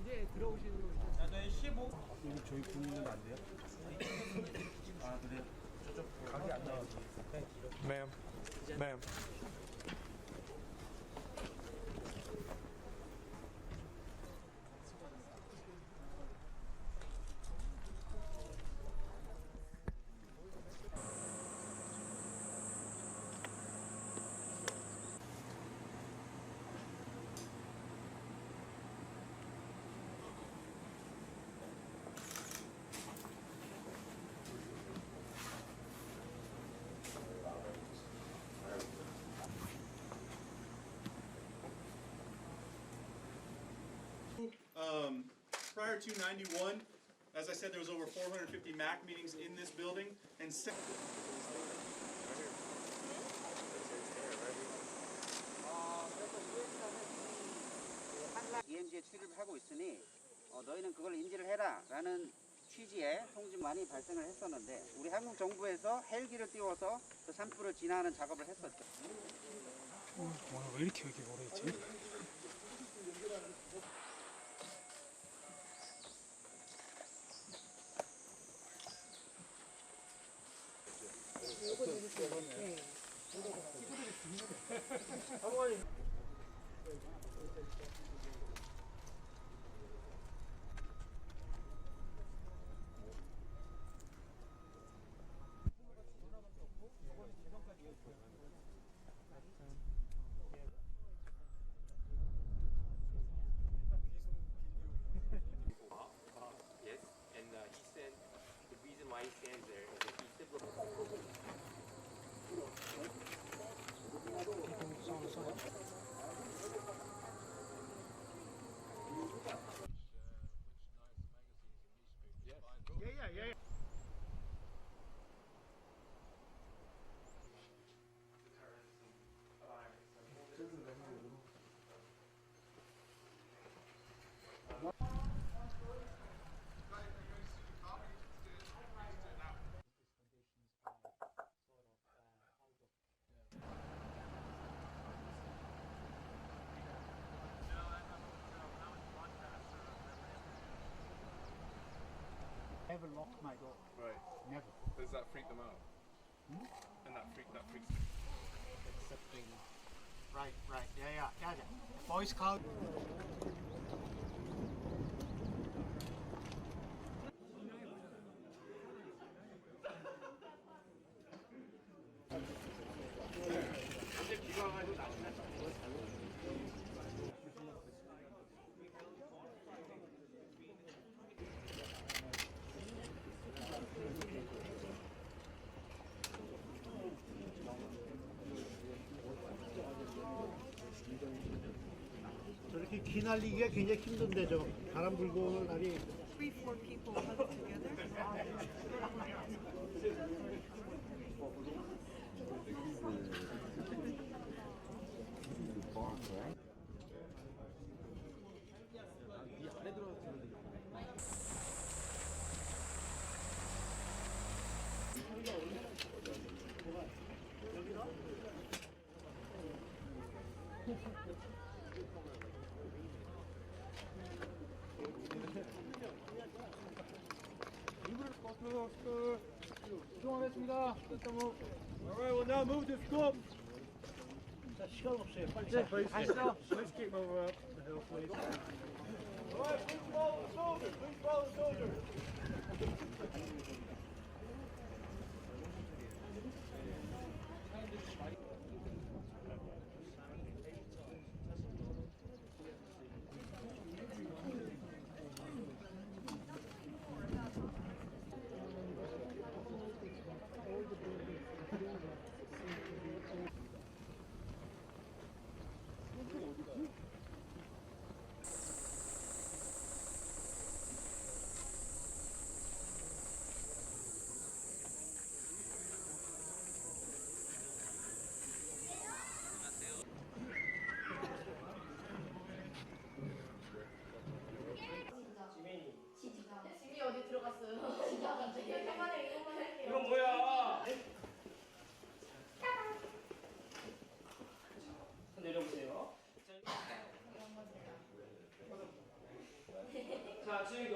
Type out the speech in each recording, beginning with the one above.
이제 들어오시는 거. 네, 15. 여기 저희 분은 안 돼요? 아 그래요? 저쪽 가게 안 나와서. Ma'am. Ma'am. Prior to 91, as I said, there was over 450 MAC meetings in this building, and EMG에 출입을 하고 있으니 너희는 그걸 인지를 해라라는 취지의 통지 많이 발생을 했었는데 우리 한국 정부에서 헬기를 띄워서 그 산불을 진화하는 작업을 했었죠. 와, 왜 이렇게 여기 오래 있지? Yes, and he said the reason why he stands there is that he simply. Never locked my door. Right. Never. Does that freak them out? And that freaks. Accepting. Right. Yeah. Boy Scout. 저렇게 기 날리기가 굉장히 힘든데 저 바람 불고 오는 날이 3-4 people huddled together. 수고하셨습니다. Alright, well now move to scope. 자, 시간 없어요. 빨리 가시죠. Let's keep moving up the hill, please. Alright, please follow the soldier. Please follow the soldier.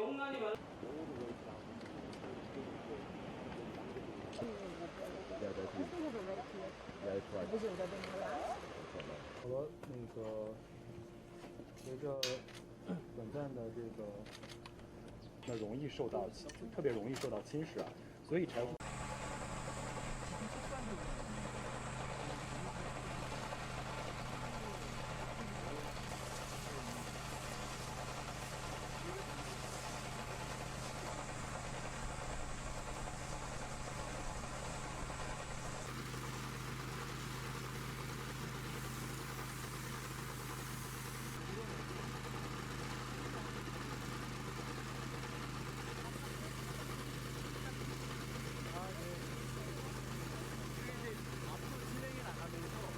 好了，那个随着短暂的这个，那容易受到特别容易受到侵蚀啊，所以柴胡。